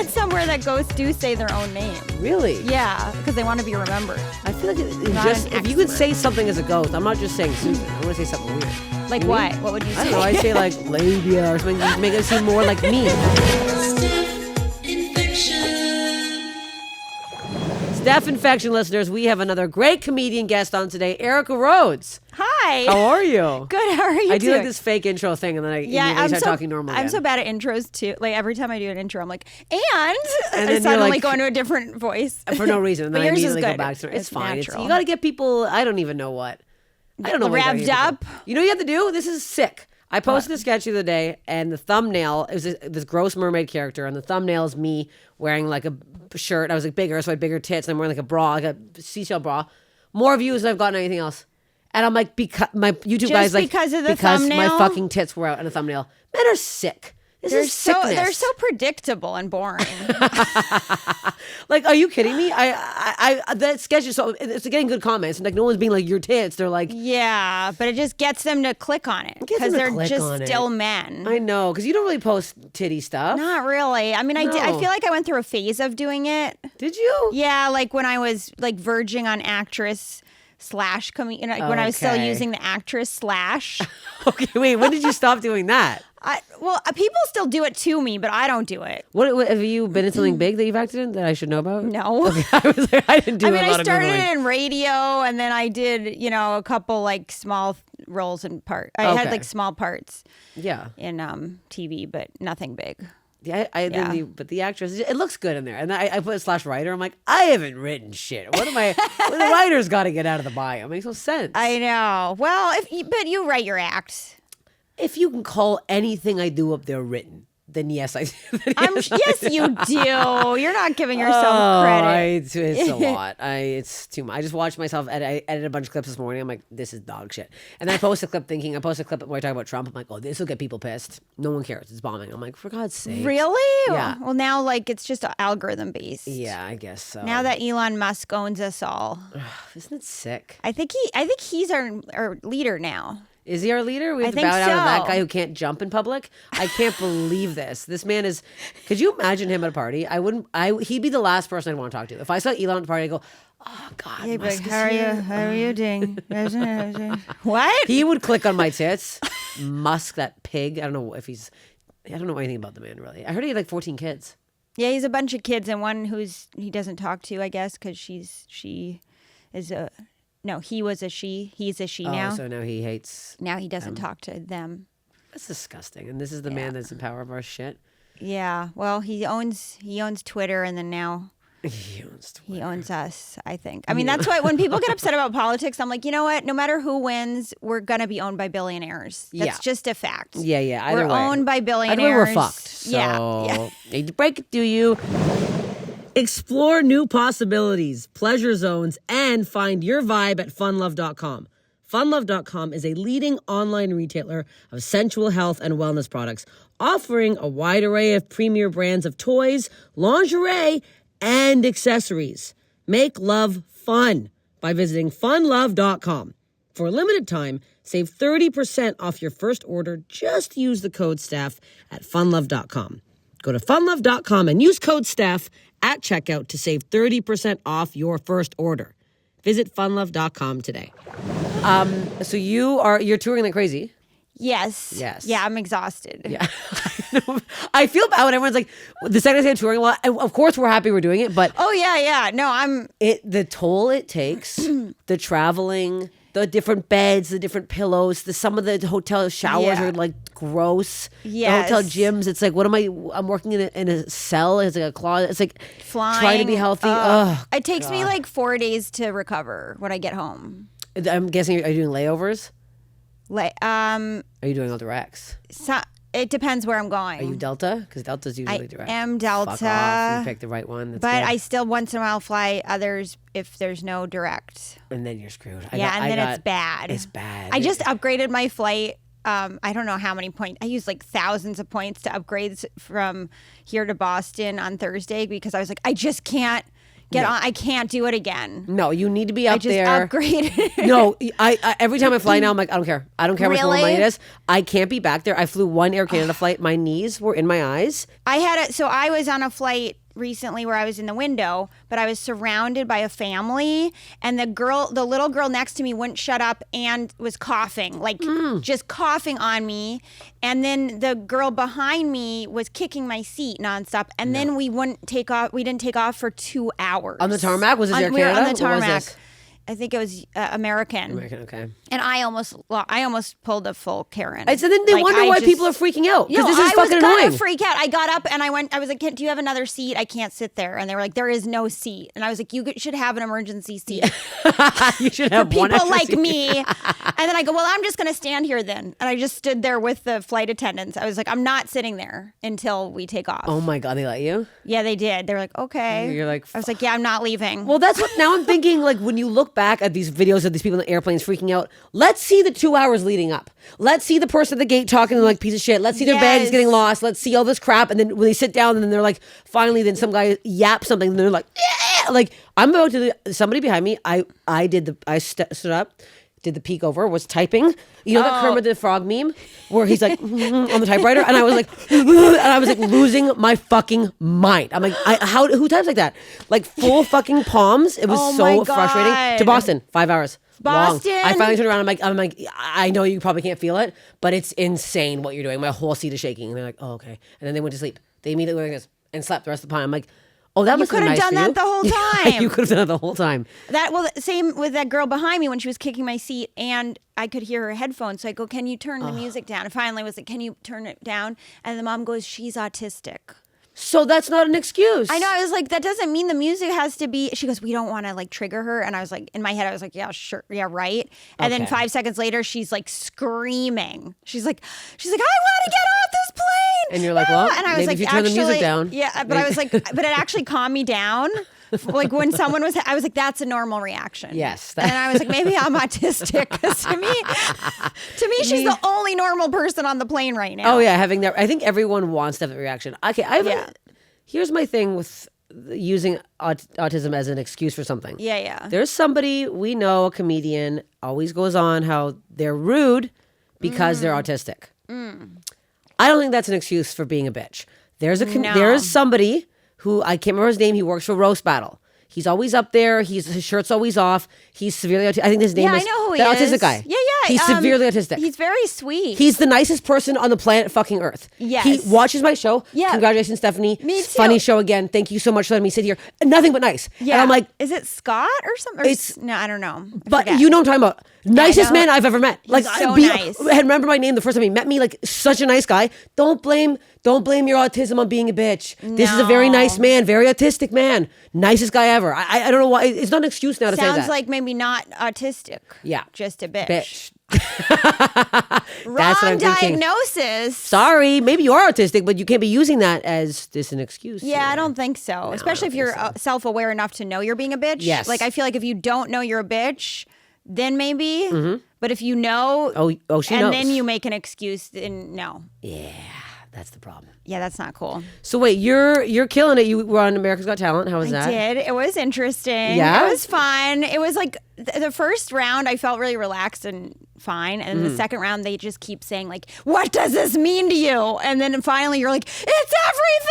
read somewhere that ghosts do say their own name. Really? Yeah, because they want to be remembered. I feel like Not just an if you could expert. say something as a ghost, I'm not just saying Susan. I want to say something weird. Like You what? mean? What would you say? I don't know. I'd say like labia or something to make it seem more like me. Steph Infection. Steph Infection listeners, we have another great comedian guest on today, Erica Rhodes. Hi. How are you? Good. How are you I do doing? like this fake intro thing, and then I Yeah, immediately I'm start so, talking normal I'm again. so bad at intros too. Like every time I do an intro, I'm like, and And I then you're suddenly like- go into a different voice. For no reason. And But then I yours is immediately go good. back to it. It's fine. natural. You got to get people, I don't even know what. I don't know what you gotta Revved get up. people. You know what you have to do? This is sick. I posted a sketch the other day, and the thumbnail, it was this gross mermaid character, and the thumbnail is me wearing like a shirt. I was like bigger, so I had bigger tits, and I'm wearing like a bra, like a seashell bra. More views than I've gotten anything else. And I'm like, because my YouTube Just guys like, because of the my thumbnail? fucking tits were out in a thumbnail. Men are sick. This is sickness. They're so predictable and boring. Like, are you kidding me? I that sketch is so it's getting good comments, and like no one's being like your tits. They're like, Yeah, but it just gets them to click on it Gets them because to they're click just on it. still men. I know, because you don't really post titty stuff. Not really. I mean, I No. feel like I went through a phase of doing it. Did you? Yeah, like when I was like verging on actress slash comedian, when I was still Okay. using the actress slash. Okay, wait. When did you stop doing that? People still do it to me, but I don't do it. What have you been in something big that you've acted in that I should know about? No. I was like, I didn't do I a mean, lot I of started Googling. in radio, and then I did, a couple like small roles and part. I had Okay. like small parts Yeah, in TV, but nothing big. yeah. Yeah. But the actress, it looks good in there. And I put slash writer. I'm like, I haven't written shit. What am I? Well, the writer's got to get out of the bio. It makes no sense. I know. Well, but you write your act. If you can call anything I do up there written, then yes, I. Yes, you do. You're not giving yourself credit. It's a lot. It's too much. I just watched myself I edited a bunch of clips this morning. I'm like, this is dog shit. And then I post a clip I post a clip where I talk about Trump. I'm like, oh, this will get people pissed. No one cares. It's bombing. I'm like, for God's sake. Really? Yeah. Well, now like it's just algorithm based. Yeah, I guess so. Now that Elon Musk owns us all, Isn't it sick? I think he's our leader now. Is he our leader? We have to think bow down to that so. guy who can't jump in public. I can't believe this. This man is. Could you imagine him at a party? I wouldn't. He'd be the last person I'd want to talk to. If I saw Elon at a party, I'd go, "Oh God, He'd be like, Musk is how are you? here." How are you doing? What? He would click on my tits. Musk, that pig. I don't know anything about the man really. I heard he had like 14 kids. Yeah, he's a bunch of kids, and one he doesn't talk to, I guess, because he was a she. He's a she now. So now he hates. Now he doesn't talk to them. That's disgusting. And this is the man that's in power of our shit. Yeah. Well, he owns Twitter, and then now He owns Twitter. he owns us, I think. I mean, that's why when people get upset about politics, I'm like, you know what? No matter who wins, we're gonna be owned by billionaires. That's Yeah. just a fact. Yeah. Either We're way. owned by billionaires. Either way, we're fucked. So, Yeah. need to break it to you. Explore new possibilities, pleasure zones, and find your vibe at funlove.com. Funlove.com is a leading online retailer of sensual health and wellness products, offering a wide array of premier brands of toys, lingerie, and accessories. Make love fun by visiting funlove.com. For a limited time, save 30% off your first order. Just use the code STEPH at funlove.com. Go to funlove.com and use code STEPH at checkout to save 30% off your first order. Visit funlove.com today. So you're touring like crazy. Yes. Yes. Yeah, I'm exhausted. Yeah. I feel bad when everyone's like, the second I say I'm touring a lot, of course we're happy we're doing it, but Oh yeah. No, the toll it takes, the traveling, the different beds, the different pillows, some of the hotel showers Yeah. are like gross. Yes. The hotel gyms, it's like, I'm working in a cell. It's like a closet. It's like flying. trying to be healthy. Ugh. It takes me like 4 days to recover when I get home. I'm guessing, are you doing layovers? Like, Are you doing all directs? so, it depends where I'm going. Are you Delta? Because Delta's usually direct. am Delta, Fuck off. You picked the right one. That's but good. I still once in a while fly others if there's no direct. And then you're screwed. It's bad. It's bad. I just upgraded my flight. I don't know how many points. I used like thousands of points to upgrade from here to Boston on Thursday because I was like, I just can't get on. I can't do it again. No, you need to be up I just there. upgraded. No, I every time I fly now, I'm like, I don't care. I don't care how much more money it is. I can't be back there. I flew one Air Canada flight. My knees were in my eyes. So I was on a flight recently where I was in the window, but I was surrounded by a family, and the little girl next to me wouldn't shut up and was coughing, like just coughing on me. And then the girl behind me was kicking my seat nonstop. And then we didn't take off for 2 hours. On the tarmac? Was it Air Canada? We were on the What was tarmac. this? I think it was American. American, okay. And I almost pulled a full Karen. So then they wonder why people are freaking out, because this is fucking annoying. I was gonna freak out. I got up and I was like, do you have another seat? I can't sit there. And they were like, there is no seat. And I was like, you should have an emergency seat. You should have for one people like seat. me. And then I go, well, I'm just going to stand here then. And I just stood there with the flight attendants. I was like, I'm not sitting there until we take off. Oh my God, they let you? Yeah, they did. They were like, okay. You're like, I was like, yeah, I'm not leaving. well, that's what, now I'm thinking, like, when you look back at these videos of these people in the airplanes freaking out, let's see the 2 hours leading up. Let's see the person at the gate talking like piece of shit. Let's see their bags getting lost. Let's see all this crap. And then when they sit down and then they're like, finally, then some guy yaps something and they're like, yeah! Like, I'm about to, somebody behind me, I stood up, did the peek over, was typing. You know that Kermit the Frog meme where he's like on the typewriter, and I was like losing my fucking mind. I'm like, who types like that? Like full fucking palms. It was so frustrating. To Boston, 5 hours. Boston. Long. I finally turned around. I'm like, I know you probably can't feel it, but it's insane what you're doing. My whole seat is shaking. And they're like, oh, okay. And then they went to sleep. They immediately went like this and slept the rest of the time. I'm like, oh, that must have been nice for you. You could have done that the whole time. You could have done that the whole time. Same with that girl behind me when she was kicking my seat, and I could hear her headphones. So I go, can you turn the music down? And finally I was like, can you turn it down? And the mom goes, she's autistic. So that's not an excuse. I know. I was like, that doesn't mean the music has to be. She goes, we don't want to like trigger her. And I was like, in my head, I was like, yeah, sure. Yeah, right. And then 5 seconds later, she's like screaming. She's like, I want to get off this plane. And you're like, well, and I was maybe like, if you turn the music down. Yeah, but I was like, but it actually calmed me down. Like when someone was, I was like, that's a normal reaction. Yes. And I was like, maybe I'm autistic. Because to me, she's the only normal person on the plane right now. Oh yeah, having that. I think everyone wants to have that reaction. Okay, here's my thing with using autism as an excuse for something. Yeah. There's somebody we know, a comedian, always goes on how they're rude because they're autistic. I don't think that's an excuse for being a bitch. There's somebody who, I can't remember his name, he works for Roast Battle. He's always up there. His shirt's always off. He's severely autistic. I think his name is I know who the he is. autistic guy. Yeah. He's severely autistic. He's very sweet. He's the nicest person on the planet fucking Earth. Yes. He watches my show. Yeah. Congratulations, Stephanie. Me too. Funny show again. Thank you so much for letting me sit here. Nothing but nice. Yeah. And I'm like, is it Scott or something? No, I don't know. but you know what I'm talking about. Nicest man I've ever met. Like, so nice. I remember my name the first time he met me. Like, such a nice guy. Don't blame your autism on being a bitch. This is a very nice man, very autistic man. Nicest guy ever. I don't know why. It's not an excuse now to say that. Sounds like maybe not autistic. Yeah. Just a bitch. Wrong That's what I'm thinking. diagnosis. Sorry, maybe you are autistic, but you can't be using that as an excuse. Yeah, I don't think so. Especially if you're self-aware enough to know you're being a bitch. Yes. Like, I feel like if you don't know you're a bitch, then maybe. But if you know, she knows. and then you make an excuse, then no. Yeah, that's the problem. Yeah, that's not cool. So wait, you're killing it. You were on America's Got Talent. How was that? I did. It was interesting. Yeah? It was fun. It was like the first round, I felt really relaxed and fine. And then the second round, they just keep saying like, what does this mean to you? And then finally you're like, it's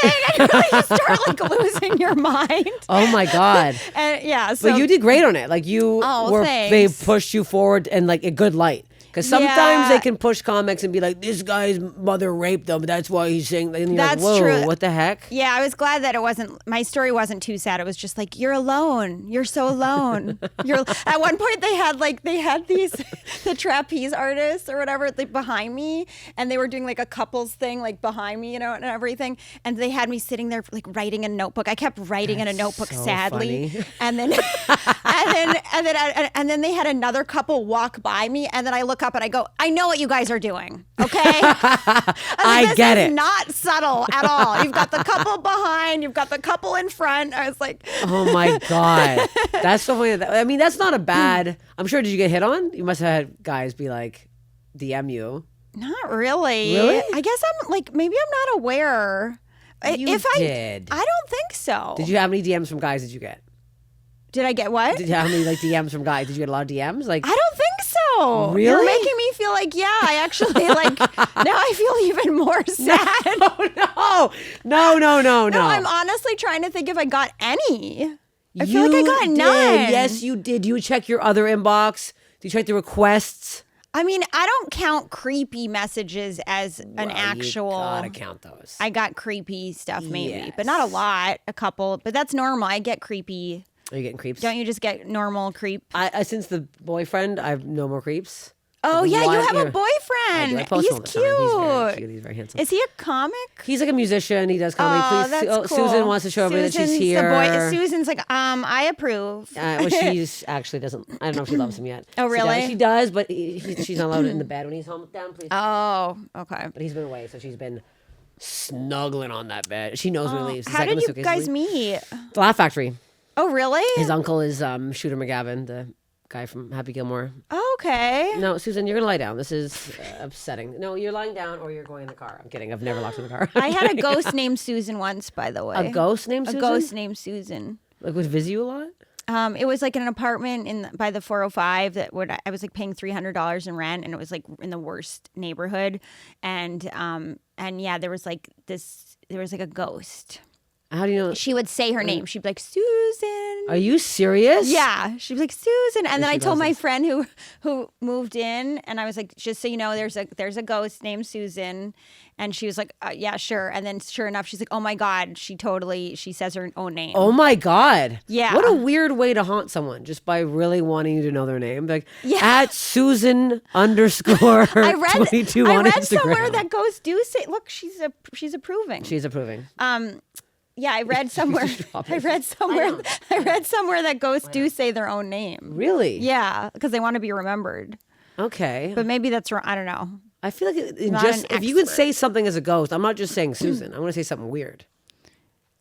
everything. And you start like losing your mind. Oh my God. And yeah. So But you did great on it. Like they thanks. pushed you forward in like a good light. Because sometimes they can push comics and be like, this guy's mother raped him. That's why he's saying. And you're That's like, whoa, true. what the heck? Yeah, I was glad that my story wasn't too sad. It was just like, you're alone. You're so alone. At one point they had these, the trapeze artists or whatever behind me, and they were doing like a couples thing like behind me, and everything. And they had me sitting there like writing in a notebook. I kept writing in a notebook so sadly. funny. And then, and then they had another couple walk by me, and then I look up and I go, I know what you guys are doing. Okay. I get it. Not subtle at all. You've got the couple behind, you've got the couple in front. I was like, Oh my God. That's so funny. I mean, that's not a bad, I'm sure, did you get hit on? You must have had guys be like, DM you. not really. Really? I guess I'm like, maybe I'm not aware. You did. I don't think so. Did you have any DMs from guys did you get? Did I get what? How many like DMs from guys? Did you get a lot of DMs? Like I don't think so. Really? You're making me feel like, yeah, I actually like, now I feel even more sad. No. No, I'm honestly trying to think if I got any. I You feel like I got did. none. Yes, you did. You check your other inbox. Did you check the requests? I mean, I don't count creepy messages as an Well, actual. You gotta count those. I got creepy stuff maybe, Yes. but not a lot, a couple. But that's normal. I get creepy. Are you getting creeps? Don't you just get normal creep? I since the boyfriend, I have no more creeps. Oh, yeah, you have a I do. I boyfriend. post He's him all the time. He's very cute. cute. He's very handsome. Is he a comic? He's like a musician. He does comedy. Oh, Please, that's cool. Susan wants to show everybody that she's Susan's the here. boy. Susan's like, I approve. Well, she's actually doesn't. I don't know if she loves him yet. Oh, really? She does, but she's not allowed in the bed when he's home. Down, please. Oh, okay. But he's been away, so she's been snuggling on that bed. She knows when he leaves. The How second did the you suitcase guys leaves. meet? The Laugh Factory. Oh, really? His uncle is Shooter McGavin, the guy from Happy Gilmore. Okay. No, Susan, you're gonna lie down. This is upsetting. No, you're lying down or you're going in the car. I'm kidding. I've never locked in the car. I had a ghost named Susan once, by the way. A ghost named Susan? A ghost named Susan. Like would visit you a lot? It was like in an apartment by the 405 I was like paying $300 in rent, and it was like in the worst neighborhood, and yeah, there was like a ghost. How do you know? She would say her name. She'd be like, Susan. Are you serious? Yeah, she'd be like, Susan. And then she I told my doesn't. friend who moved in, and I was like, just so you know, there's a ghost named Susan. And she was like, yeah, sure. And then sure enough, she's like, oh my God, she says her own name. Oh my God. Yeah. What a weird way to haunt someone just by really wanting you to know their name. Like Yeah. at Susan _22 I on read Instagram. somewhere that ghosts do say, look, she's approving. She's approving. Yeah, I read somewhere. I read somewhere that ghosts do say their own name. Really? Yeah, because they want to be remembered. Okay. But maybe that's wrong. I don't know. I feel like Not just an if you could expert. say something as a ghost, I'm not just saying Susan. I want to say something weird.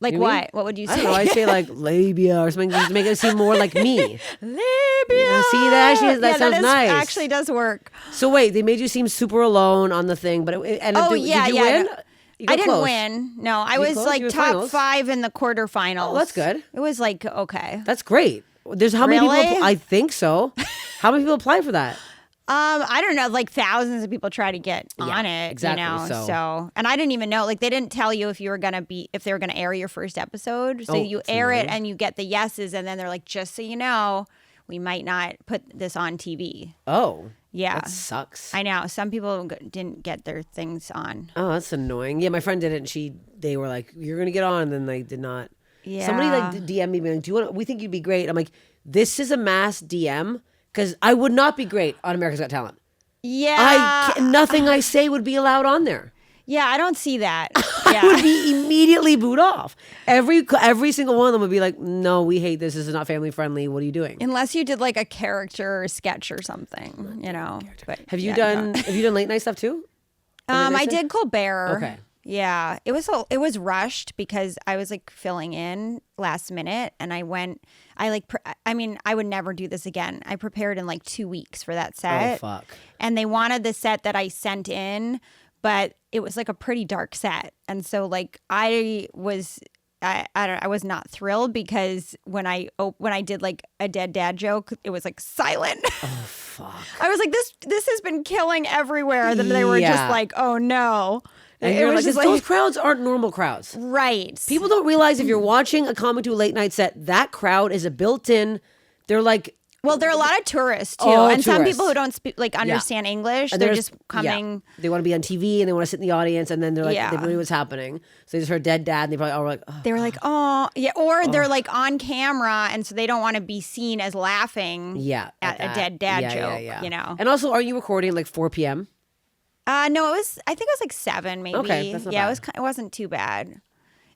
Like You know what I mean? what? What would you say? I don't know. I say like labia or something just to make it seem more like me. Labia. See that? That sounds that nice. Actually, does work. So wait, they made you seem super alone on the thing, but did you win? No. You got I didn't close. win. No, I was close? like You were top finals? 5 in the quarterfinals. Oh, that's good. It was like okay. That's great. There's how many Really? people? I think so. How many people apply for that? I don't know, like thousands of people try to get on it, exactly, you know. so- And I didn't even know, like they didn't tell you if they were gonna air your first episode. So Oh, you it's air it annoying. and you get the yeses, and then they're like, just so you know, we might not put this on TV. Oh, Yeah, that sucks. I know. Some people didn't get their things on. Oh, that's annoying. Yeah, my friend did it, and they were like, "You're gonna get on," and then they did not. Yeah. Somebody like DM me, like, "Do you want? We think you'd be great." I'm like, "This is a mass DM because I would not be great on America's Got Talent. Yeah, Nothing I say would be allowed on there. yeah, I don't see that. I would Yeah. be immediately booed off. Every single one of them would be like, "No, we hate this. This is not family friendly. What are you doing?" Unless you did like a character sketch or something, you know. But Have you yeah, done? no. Have you done late night stuff too? I did Colbert. Okay. Yeah, it was rushed because I was like filling in last minute, and I went. I would never do this again. I prepared in like 2 weeks for that set. Oh fuck. And they wanted the set that I sent in, but it was like a pretty dark set, and so like I was not thrilled because when I did like a dead dad joke, it was like silent. Oh fuck. I was like, this has been killing everywhere. Then they were just Yeah. like, oh no. And It you're was like, just those crowds aren't normal crowds. right. People don't realize if you're watching a comic do a late night set, that crowd is a built-in. They're like, Well, there are a lot of tourists too, All and some tourists. people who don't speak understand English. and They're just coming. Yeah. They want to be on TV and they want to sit in the audience, and then they're like, Yeah. they don't know what's happening. So they just heard dead dad, and they probably all were like, oh. They were like, oh yeah, or they're like on camera, and so they don't want to be seen as laughing. Yeah, at a that. dead dad Yeah, joke. yeah. You know. And also, are you recording at like 4 p.m.? No, it was. I think it was like 7, maybe. Okay, that's not yeah, bad. it wasn't too bad.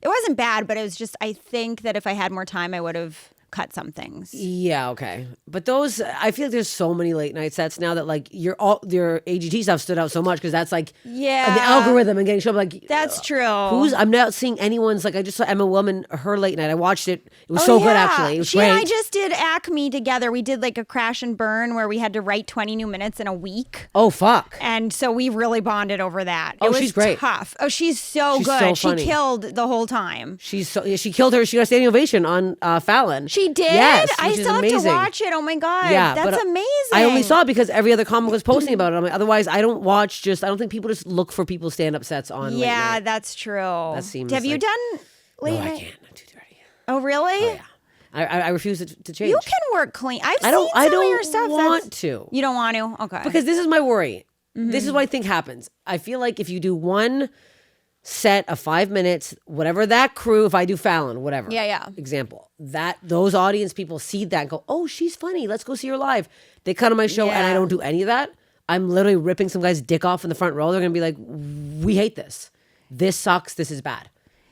It wasn't bad, but it was just. I think that if I had more time, I would have cut some things. Yeah, okay. But those, I feel like there's so many late night sets now that like your AGT stuff stood out so much because that's like Yeah. the algorithm and getting shown up like That's true. I'm not seeing anyone's like I just saw Emma Willman her late night. I watched it. It was so good actually. It was she great. and I just did Acme together. We did like a crash and burn where we had to write 20 new minutes in a week. Oh fuck. And so we really bonded over that. Oh, it was she's great. tough. Oh, she's so She's good. so She funny. killed the whole time. She killed her. She got a standing ovation on Fallon. She did? Yes, I which is still have to amazing. watch it. Oh my God. Yeah, That's but amazing. I only saw it because every other comic was posting about it. I mean, otherwise, I don't watch. I don't think people just look for people's stand-up sets on. Late Yeah, night. that's true. That seems. Have you like, done late No, I night? can't. I'm too dirty. Oh, really? Oh yeah. I refuse to change. You can work clean. I've I don't. seen I some don't of your stuff. want to. You don't want to? Okay. Because this is my worry. Mm-hmm. This is what I think happens. I feel like if you do one set of 5 minutes, whatever that crew, if I do Fallon, whatever. Yeah. Example. Those audience people see that and go, oh, she's funny. Let's go see her live. They come to my show and I Yeah. don't do any of that. I'm literally ripping some guy's dick off in the front row. They're going to be like, we hate this. This sucks. This is bad.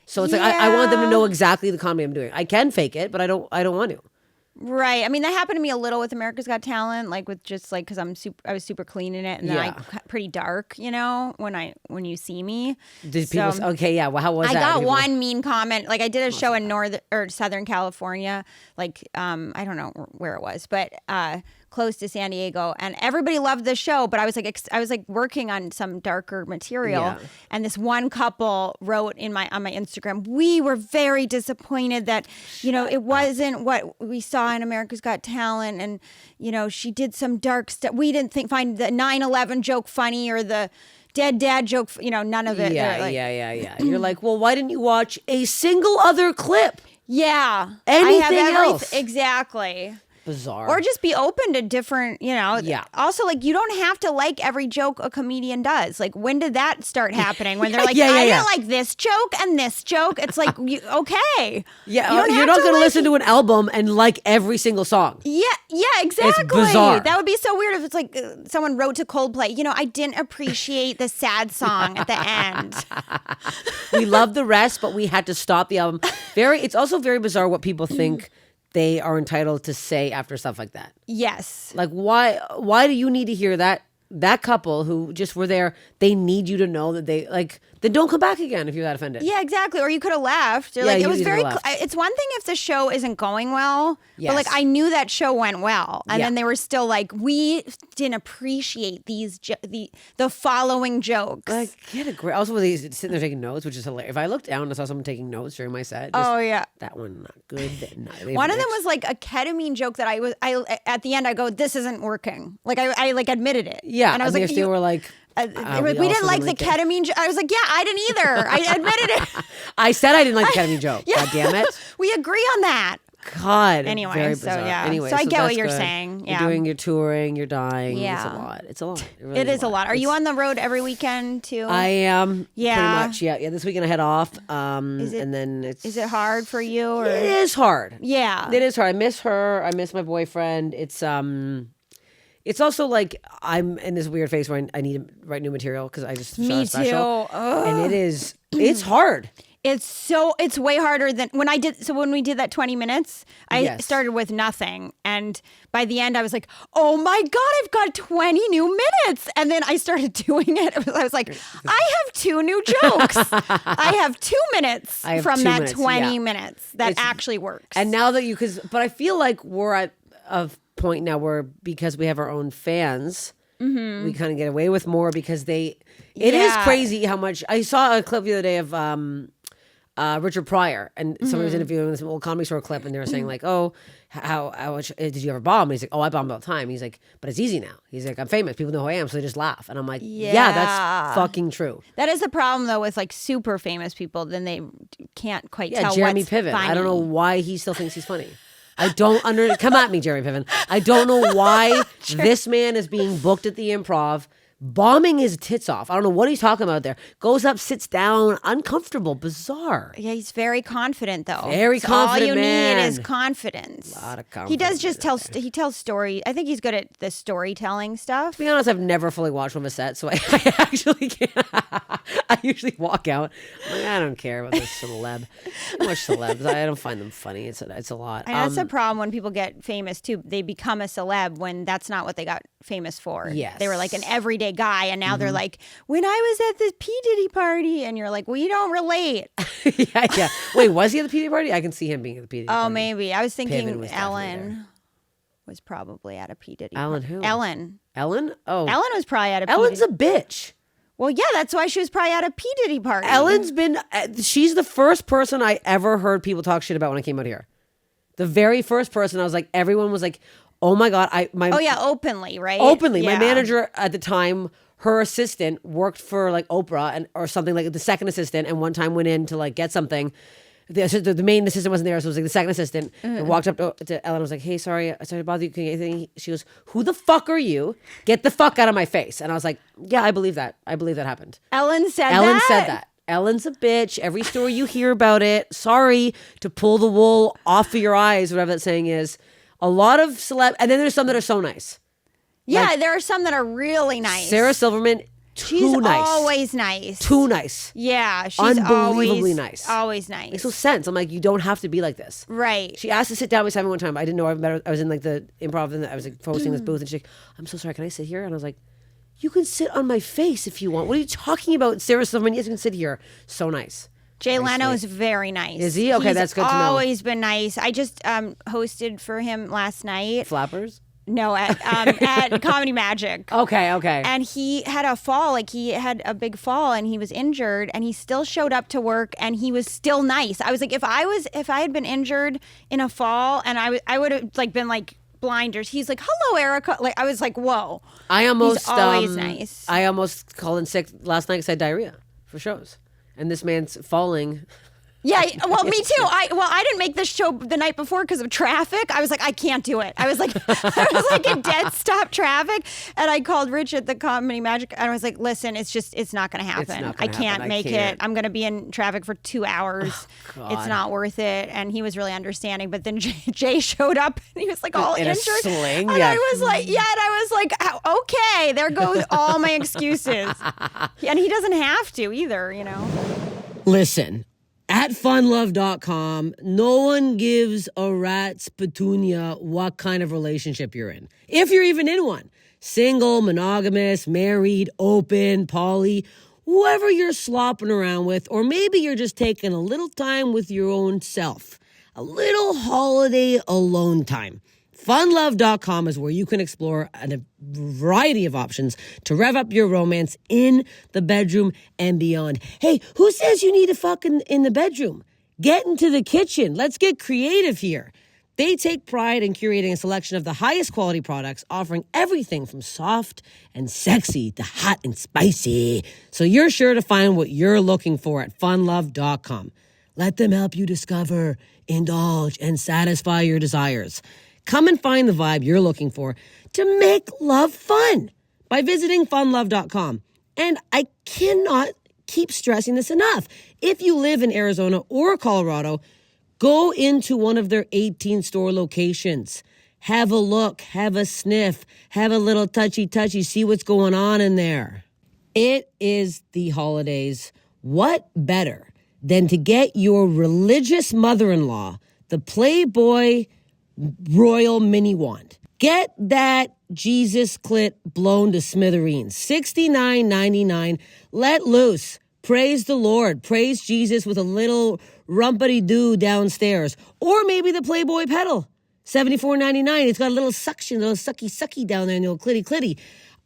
So it's like, I want them to know exactly the comedy I'm doing. I can fake it, but I don't want to. Right. I mean, that happened to me a little with America's Got Talent, like with just like because I was super clean in it, and then Yeah. pretty dark, when you see me. Did people? Okay, yeah. Well, how was I that? got People- one mean comment. Like I did a show in Northern or Southern California, like I don't know where it was, but close to San Diego, and everybody loved the show. But I was like working on some darker material, Yeah. and this one couple wrote on my Instagram, we were very disappointed that it wasn't what we saw in America's Got Talent, and she did some dark stuff. We didn't find the 9/11 joke funny or the dead dad joke. None of it. Yeah, They're like, yeah. You're like, well, why didn't you watch a single other clip? Yeah. Anything else. Exactly. Bizarre. Or just be open to different, Yeah. Also, like, you don't have to like every joke a comedian does. Like, when did that start happening? When they're like, Yeah, I yeah. didn't like this joke and this joke. It's like, okay. Yeah, You don't you're have not to going to like- listen to an album and like every single song. Yeah, exactly. bizarre. That would be so weird if it's like someone wrote to Coldplay, I didn't appreciate the sad song at the end. We love the rest, but we had to stop the album. It's also very bizarre what people think they are entitled to say after stuff like that. Yes. Like, why do you need to hear that couple who just were there? They need you to know that then don't come back again if you're that offended. Yeah, exactly. Or you could have left. Or Yeah, like it you was could have very. left. It's one thing if the show isn't going well, Yes. but like I knew that show went well, and Yeah. then they were still like, we didn't appreciate the following jokes. Like, get a great. Also, when they sitting there taking notes, which is hilarious. If I looked down and saw someone taking notes during my set, oh yeah. that one not good. One of them was like a ketamine joke that I at the end I go, this isn't working. Like I like admitted it. Yeah, and I was they like, still were like, we didn't like the ketamine. I was like, yeah, I didn't either. I admitted it. I said I didn't like the ketamine joke. Yeah. God damn it. We agree on that. God. Anyway, very so, bizarre. yeah. Anyway, So I get what that's you're good. saying. Yeah. You're doing your touring. You're dying. Yeah. It's a lot. It's a lot. Really It is a lot. Are you on the road every weekend too? I am. Yeah. Pretty much. Yeah. This weekend I head off. And then Is it hard for you? Or? It is hard. Yeah. It is hard. I miss her. I miss my boyfriend. It's also like I'm in this weird phase where I need to write new material because I just shot Me a special. too. Ugh. And it's hard. It's way harder than when we did that 20 minutes, I Yes. started with nothing. And by the end I was like, oh my God, I've got 20 new minutes. And then I started doing it. I was like, I have 2 new jokes. I have 2 minutes I have from 2 that minutes, 20 yeah. minutes that It's- actually works. And now that but I feel like we're at a point now where because we have our own fans, we kind of get away with more because it is Yeah. crazy how much. I saw a clip the other day of Richard Pryor, and somebody was interviewing this old Comedy Store clip, and they were saying like, "Oh, how much did you ever bomb?" And he's like, "Oh, I bomb all the time." He's like, "But it's easy now." He's like, "I'm famous. People know who I am, so they just laugh." And I'm like, "Yeah, that's fucking true." That is the problem though with like super famous people. Then they can't quite Yeah, tell Jeremy what's Piven. funny. I don't know why he still thinks he's funny. I don't come at me, Jeremy Piven. I don't know why this man is being booked at the Improv, bombing his tits off. I don't know what he's talking about there. Goes up, sits down, uncomfortable, bizarre. Yeah, he's very confident though. Very So confident all you man. need is confidence. A lot of He does confidence just he tells story. I think he's good at the storytelling stuff. To be honest, I've never fully watched one of his sets, so I actually can't. I usually walk out. I'm like, I don't care about this celeb. I watch celebs. I don't find them funny. It's a lot. And that's the problem when people get famous too. They become a celeb when that's not what they got famous for. Yes. They were like an everyday guy, and now they're like, when I was at the P. Diddy party, and you're like, well, you don't relate. yeah. Wait, was he at the PD party? I can see him being at the PD party. Oh, maybe. I was Piven thinking was definitely Ellen was probably at a P. Diddy Ellen party. who? Ellen. Ellen? Oh. Ellen was probably at a P. Ellen's Diddy. a bitch. Well, yeah, that's why she was probably at a P. Diddy party. Ellen's been, she's the first person I ever heard people talk shit about when I came out here. The very first person, I was like, everyone was like, oh my God. Oh yeah, openly, right? Openly. Yeah. My manager at the time, her assistant worked for like Oprah or something, like the second assistant, and one time went in to like get something. The main assistant wasn't there, so it was like the second assistant. And walked up to Ellen and was like, hey, sorry to bother you. Can you get anything? She goes, who the fuck are you? Get the fuck out of my face. And I was like, yeah, I believe that. I believe that happened. Ellen said that. Ellen's a bitch. Every story you hear about it, sorry to pull the wool off of your eyes, whatever that saying is. A lot of celeb, and then there's some that are so nice. Yeah, Like, there are some that are really nice. Sarah Silverman, she's nice. always nice. Too nice. Yeah, she's Unbelievably nice. Always nice. Makes no sense. I'm like, you don't have to be like this. Right. She asked to sit down beside me one time. I didn't know I met her. I was in like the improv and I was like hosting this booth and she's like, I'm so sorry, can I sit here? And I was like, you can sit on my face if you want. What are you talking about, Sarah Silverman? Yes, you can sit here. So nice. Jay Leno is very nice. Is he? Okay, that's good to know. He's always been nice. I just hosted for him last night. Flappers? No, at Comedy Magic. Okay. And he had a fall, like he had a big fall and he was injured and he still showed up to work and he was still nice. I was like, if I had been injured in a fall and I would have like been like blinders. He's like, hello, Erica. Like I was like, whoa. He's always nice. I almost called in sick last night because I had diarrhea for shows. And this man's falling. Yeah, well, me too. I didn't make this show the night before because of traffic. I was like, I can't do it. I was like in dead stop traffic, and I called Rich at the Comedy Magic, and I was like, listen, it's not going to happen. I can't make it. I'm going to be in traffic for 2 hours. Oh, it's not worth it. And he was really understanding. But then Jay showed up, and he was like all in injured. A sling, and I was like, okay, there goes all my excuses. And he doesn't have to either, you know. Listen. At funlove.com, no one gives a rat's petunia what kind of relationship you're in. If you're even in one. Single, monogamous, married, open, poly, whoever you're slopping around with, or maybe you're just taking a little time with your own self. A little holiday alone time. Funlove.com is where you can explore a variety of options to rev up your romance in the bedroom and beyond. Hey, who says you need to fuck in the bedroom? Get into the kitchen. Let's get creative here. They take pride in curating a selection of the highest quality products, offering everything from soft and sexy to hot and spicy. So you're sure to find what you're looking for at funlove.com. Let them help you discover, indulge, and satisfy your desires. Come and find the vibe you're looking for to make love fun by visiting funlove.com. And I cannot keep stressing this enough. If you live in Arizona or Colorado, go into one of their 18 store locations. Have a look, have a sniff, have a little touchy, see what's going on in there. It is the holidays. What better than to get your religious mother-in-law the Playboy Royal Mini Wand? Get that Jesus clit blown to smithereens. $69.99. Let loose. Praise the Lord. Praise Jesus with a little rumpity-doo downstairs. Or maybe the Playboy pedal. $74.99. It's got a little suction, a little sucky down there, and a little clitty.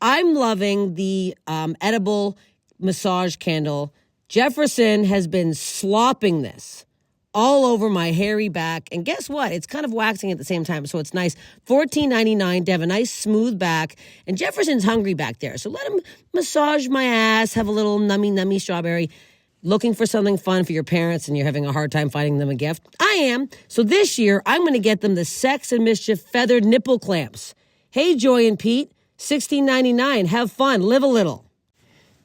I'm loving the edible massage candle. Jefferson has been slopping this all over my hairy back. And guess what? It's kind of waxing at the same time, so it's nice. $14.99 to have a nice smooth back. And Jefferson's hungry back there, so let him massage my ass, have a little nummy strawberry. Looking for something fun for your parents and you're having a hard time finding them a gift? I am. So this year, I'm going to get them the Sex and Mischief feathered nipple clamps. Hey, Joy and Pete, $16.99. Have fun. Live a little.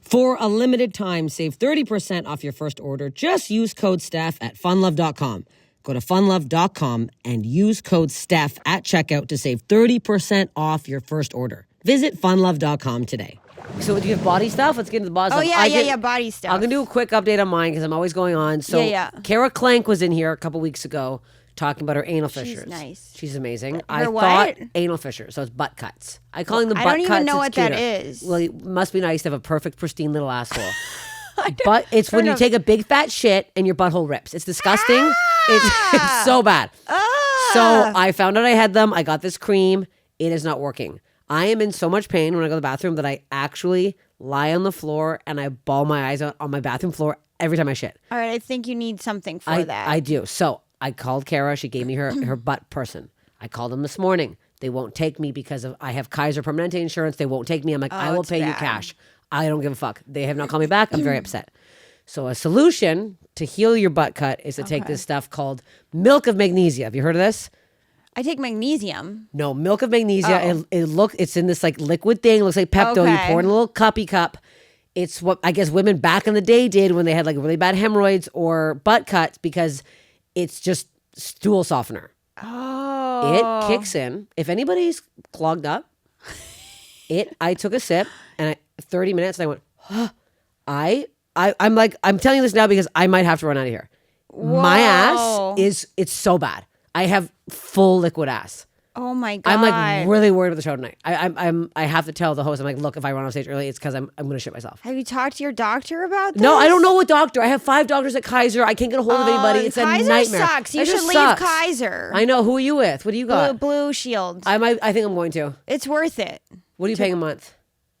For a limited time, save 30% off your first order. Just use code STEPH at funlove.com. Go to funlove.com and use code STEPH at checkout to save 30% off your first order. Visit funlove.com today. So do you have body stuff? Let's get into the body stuff. Yeah, body stuff. I'm going to do a quick update on mine because I'm always going on. So Kara Clank was in here a couple weeks ago talking about her anal fissures. She's nice. She's amazing. I thought anal fissures, so it's butt cuts. I call them butt cuts. I don't even know what cuter. that is. Well, it must be nice to have a perfect, pristine little asshole. But it's when you take a big fat shit and your butthole rips. It's disgusting. It's so bad. So I found out I had them. I got this cream. It is not working. I am in so much pain when I go to the bathroom that I actually lie on the floor and I bawl my eyes out on my bathroom floor every time I shit. All right, I think you need something for that. I do. So I called Kara. She gave me her butt person. I called them this morning. They won't take me because I have Kaiser Permanente insurance. They won't take me. I'm like, I will it's pay you bad. cash. I don't give a fuck. They have not called me back. I'm very upset. So a solution to heal your butt cut is to take this stuff called milk of magnesia. Have you heard of this? I take magnesium. No, milk of magnesia. It's in this like liquid thing. It looks like Pepto. You Okay. pour it in a little cup. It's what I guess women back in the day did when they had like really bad hemorrhoids or butt cuts because it's just stool softener. Oh. It kicks in. If anybody's clogged up, I took a sip and 30 minutes and I went, I'm telling you this now because I might have to run out of here. My ass it's so bad. I have full liquid ass. Oh my God. I'm like really worried about the show tonight. I have to tell the host, I'm like, look, if I run on stage early, it's because I'm going to shit myself. Have you talked to your doctor about this? No, I don't know what doctor. I have 5 doctors at Kaiser. I can't get a hold of anybody. It's Kaiser a nightmare. sucks. You It should just leave sucks. Kaiser. I know. Who are you with? What do you got? Blue Shield. I think I'm going to. It's worth it. What are you paying a month?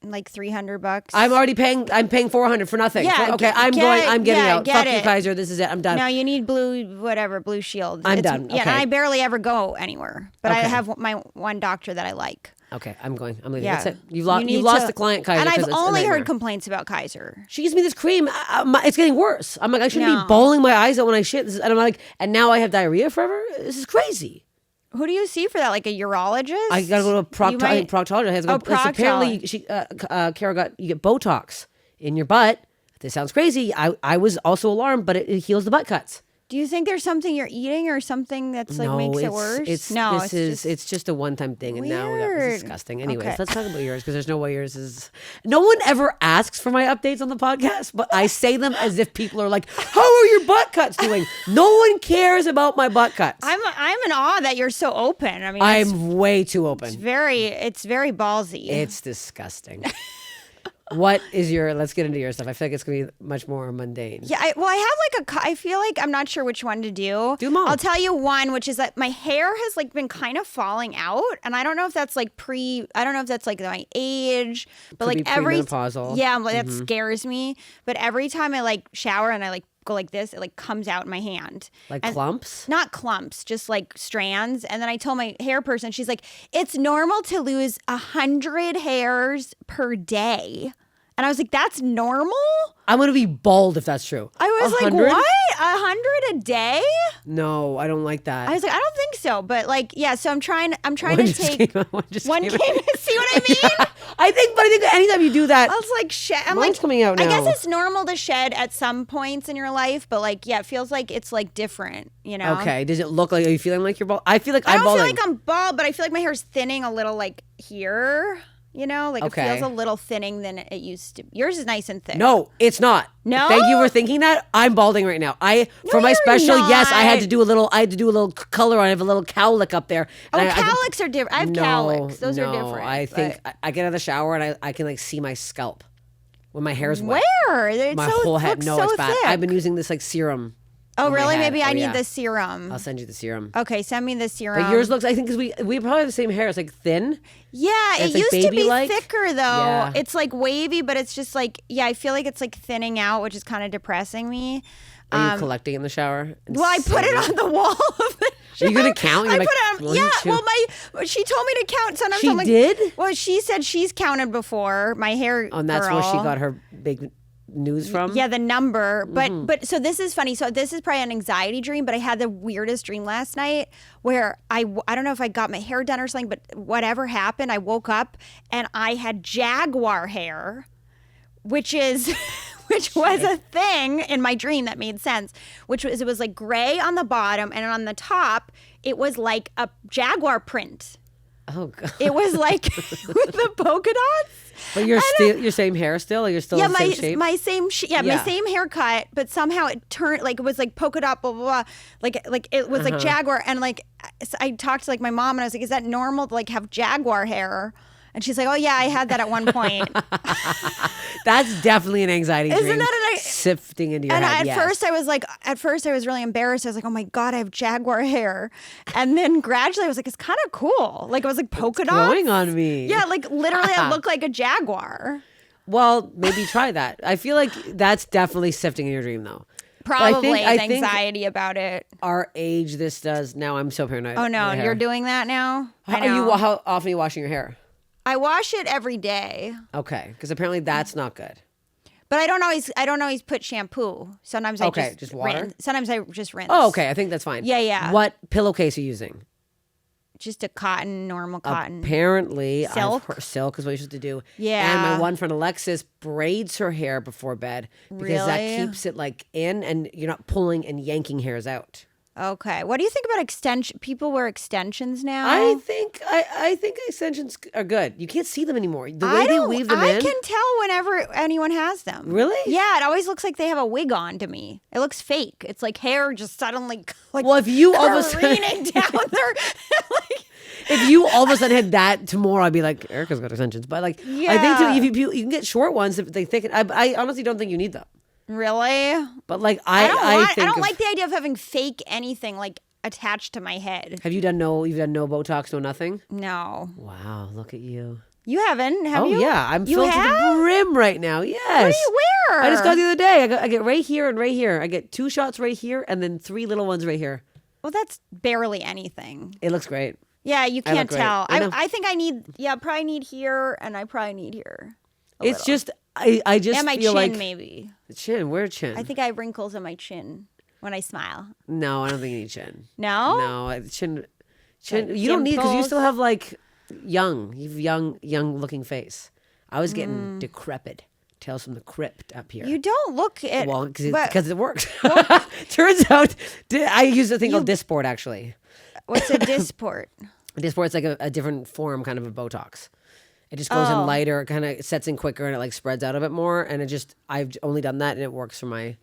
Like $300. I'm paying $400 for nothing. Yeah, Okay, I'm getting out. Fuck you, Kaiser. This is it. I'm done. No, you need Blue Shield. I'm done. Yeah, Okay. and I barely ever go anywhere. But I Okay. have my one doctor that I like. Okay, I'm going. I'm leaving. Yeah. That's it. You've need lost to- the client, Kaiser. And 'cause I've it's a only nightmare. heard complaints about Kaiser. She gives me this cream. It's getting worse. I'm like, I shouldn't No. be bawling my eyes out when I shit. And I'm like, and now I have diarrhea forever? This is crazy. Who do you see for that? Like a urologist? I gotta go to a might- proctologist. I have to go. Oh, It's apparently, Kara you get Botox in your butt. This sounds crazy. I was also alarmed, but it heals the butt cuts. Do you think there's something you're eating or something that's like makes it worse? It's just a one-time thing, and now that was Weird. disgusting. Anyways, Okay. let's talk about yours because there's no way yours is. No one ever asks for my updates on the podcast, but I say them as if people are like, "How are your butt cuts doing?" No one cares about my butt cuts. I'm in awe that you're so open. I mean, I'm way too open. it's very ballsy. It's disgusting. What is let's get into your stuff. I feel like it's going to be much more mundane. Yeah, I have like I feel like I'm not sure which one to do. Do them all. I'll tell you one, which is that my hair has like been kind of falling out, and I don't know if that's like I don't know if that's like my age, but Could like be every premenopausal. yeah, that scares me. But every time I like shower and I like go like this, it like comes out in my hand. Like And- clumps? Not clumps, just like strands. And then I told my hair person, she's like, it's normal to lose 100 hairs per day. And I was like, that's normal? I'm going to be bald if that's true. I was 100? like, what? 100 a day? No, I don't like that. I was like, I don't think so. But like, yeah, so I'm trying One to just take came out, one just one came came. out. See what I mean? I think anytime you do that, I was like, I'm Mine's like, coming out I guess now. it's normal to shed at some points in your life, but like, yeah, it feels like it's like different, you know? okay. Does it look like, are you feeling like you're bald? I feel like I I'm don't balding. feel like I'm bald, but I feel like my hair's thinning a little like here, you know? Like Okay. it feels a little thinning than it used to. Yours is nice and thick. No, it's not. No? Thank you for thinking that. I'm balding right now. For my you're special, yes, I had not. to do a little color on. I have a little cowlick up there. Oh, And cowlicks are different. I have cowlicks. Those are different. I think but- I get out of the shower and I can like see my scalp when my hair's wet. Where? It's My so, whole head. looks No, so it's bad. thick. I've been using this like serum. Oh, on my really? head. Maybe I Oh, need yeah. the serum. I'll send you the serum. Okay, send me the serum. But yours looks, I think, because we probably have the same hair. It's like thin. Yeah, It's, it like, used to be baby-like? thicker though. Yeah. It's like wavy, but it's just like, yeah, I feel like it's like thinning out, which is kind of depressing me. Are you collecting in the shower? and Well, I put it saving? on the wall of the Are you gonna shower. count? You're I like, put it on, 1, yeah. 2. Well, she told me to count. Sometimes She I'm like, did? Well, she said she's counted before. My hair. Oh, and that's girl. where she got her big news from? Yeah, the number. Mm-hmm. But so this is funny. So this is probably an anxiety dream, but I had the weirdest dream last night where I don't know if I got my hair done or something, but whatever happened, I woke up and I had Jaguar hair, which was a thing in my dream that made sense, it was like gray on the bottom and on the top it was like a Jaguar print. Oh, God. It was like with the polka dots. But you're And still your same hair still? Or you're still Yeah, in the same shape? my same my Yeah. same haircut, but somehow it turned like it was like polka dot blah blah blah, like it was Uh-huh. like Jaguar, and like I talked to like my mom and I was like, is that normal to like have Jaguar hair? And she's like, oh yeah, I had that at one point. That's definitely an anxiety Isn't dream. that an- sifting into your And head? at yes. first I was really embarrassed. I was like, oh my God, I have Jaguar hair. And then gradually I was like, it's kind of cool. Like it was like polka dots. growing on me. Yeah, like literally I look like a Jaguar. Well, maybe try that. I feel like that's definitely sifting in your dream, though. Probably I the think anxiety about it. our age, this does. Now I'm so paranoid. Oh no, with hair. you're doing that now? How, I know. how often are you washing your hair? I wash it every day. Okay, because apparently that's not good. But I don't always put shampoo. Sometimes I just water? rinse. Sometimes I just rinse. Oh, okay. I think that's fine. Yeah. What pillowcase are you using? Just a normal cotton. Apparently, Silk? Silk is what you used to do. Yeah. And my one friend Alexis braids her hair before bed because that Really? keeps it like in, and you're not pulling and yanking hairs out. Okay. What do you think about extension? People wear extensions now. I think extensions are good. You can't see them anymore. The way they weave them in. I can tell whenever anyone has them. Really? Yeah. It always looks like they have a wig on to me. It looks fake. It's like hair just suddenly like Well, if you all of a sudden careening down their like. if you all of a sudden had that tomorrow, I'd be like, Erica's got extensions. But like, I think too, if you can get short ones if they thicken. I honestly don't think you need them. Really? But like, I think don't like the idea of having fake anything like attached to my head. Have you done you've done no Botox, no nothing? No. Wow, look at you. You haven't, have you? Oh yeah, I'm You filled to the have? brim right now. Yes. What do you wear? I just got the other day. I get right here and right here. I get 2 shots right here and then 3 little ones right here. Well, that's barely anything. It looks great. Yeah, you I look can't great. tell. I know. I think I need, probably need here and I probably need here. It's just, I just And my feel chin, like. maybe. Chin? Where chin? I think I have wrinkles on my chin when I smile. No, I don't think you need chin. No? No, chin. You don't need, because you still have like you have young looking face. I was getting decrepit. Tales from the crypt up here. You don't look at. Well, because it works. Turns out, I use a thing called Dysport actually. What's a Dysport? Dysport's like a different form, kind of a Botox. It just goes in lighter, it kind of sets in quicker, and it like spreads out a bit more. And I've only done that, and it works for my.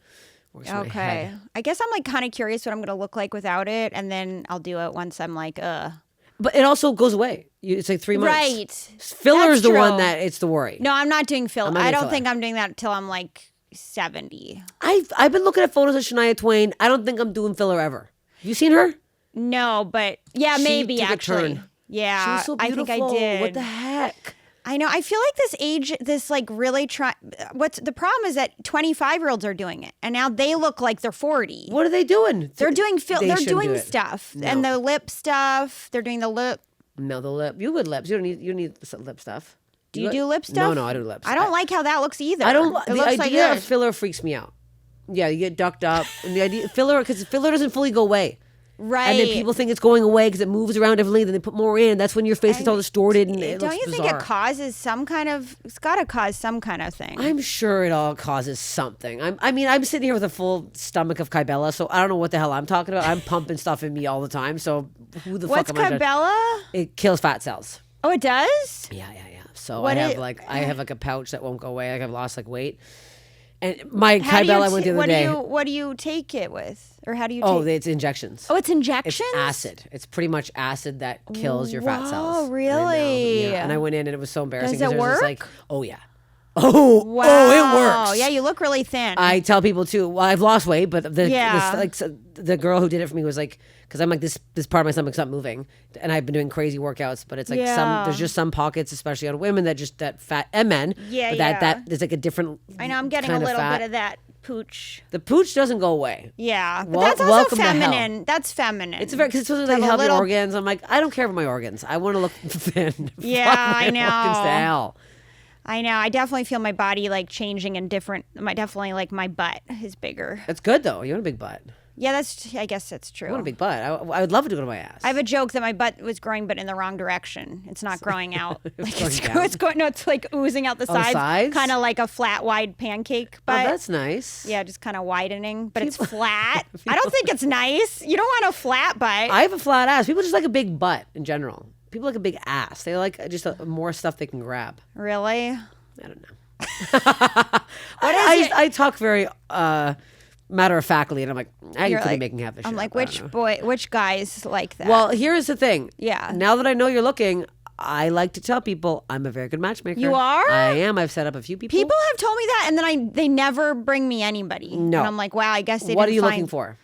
My head. I guess I'm like kind of curious what I'm gonna look like without it, and then I'll do it once I'm like, But it also goes away. It's like 3 months. Right. Filler That's is the one true. that it's the worry. No, I'm not doing filler. I'm not I doing don't filler. think I'm doing that till I'm like 70. I've been looking at photos of Shania Twain. I don't think I'm doing filler ever. Have you seen her? No, but yeah, She maybe took a actually. turn. Yeah, She was so I beautiful. think I did. What the heck? I know. I feel like this age, this like really what's the problem is that 25-year-olds are doing it, and now they look like they're 40. What are they doing? They're doing They they're shouldn't doing do it. stuff, No. and the lip stuff. They're doing the lip. No, the lip. You would lips. You don't need lip stuff. Do you do lip stuff? No, I do lips. I don't like how that looks either. I don't. It The looks idea like of filler freaks me out. Yeah, you get ducked up, and the idea filler because filler doesn't fully go away. right. And then people think it's going away because it moves around differently. Then they put more in. That's when your face gets all distorted and it Don't looks you bizarre. think it causes some kind of? It's got to cause some kind of thing. I'm sure it all causes something. I'm sitting here with a full stomach of Kybella, so I don't know what the hell I'm talking about. I'm pumping stuff in me all the time. So who the What's fuck am I? Kybella? It kills fat cells. Oh, it does. Yeah. So What I have a pouch that won't go away. Like I've lost like weight. And my Kybella I went the other day. What do you take it with, or how do you? Oh, take it's injections. Oh, it's injections. It's acid. It's pretty much acid that kills your fat cells. Oh, really? Yeah. And I went in and it was so embarrassing. Does it 'cause there's this, work? like, oh yeah. Oh, Wow. oh, it works. Yeah, you look really thin. I tell people too. Well, I've lost weight, but Yeah. the girl who did it for me was like, because I'm like this part of my stomach's not moving, and I've been doing crazy workouts, but it's like Yeah. there's just some pockets, especially on women that fat and men. Yeah, but yeah. that there's like a different. I know I'm getting a kind of little fat. bit of that pooch. The pooch doesn't go away. Yeah, but Wel- that's also welcome to hell. feminine. That's feminine. It's very because it's supposed to have like a help your little- organs. I'm like, I don't care about my organs. I want to look thin. Yeah, Fuck my I know. Organs to hell. I know. I definitely feel my body like changing in different. Definitely like my butt is bigger. It's good though. You want a big butt. Yeah, I guess that's true. I want a big butt. I would love to go to my ass. I have a joke that my butt was growing, but in the wrong direction. It's not growing out. Like going down? it's going. No, it's like oozing out the Oh, the sides, sides? kind of like a flat, wide pancake. Oh, But that's nice. yeah, just kind of widening. But it's flat. I don't think it's nice. You don't want a flat butt. I have a flat ass. People just like a big butt in general. People like a big ass. They like just more stuff they can grab. Really? I don't know. I talk very matter of factly, and I'm like, you You're could like- be making half the shit. I'm like, up. I don't know. which guys like that? Well, here's the thing. Yeah. Now that I know you're looking, I like to tell people I'm a very good matchmaker. You are? I am. I've set up a few people. people have told me that, and then they never bring me anybody. No. And I'm like, wow, I guess they What are didn't you find- looking for?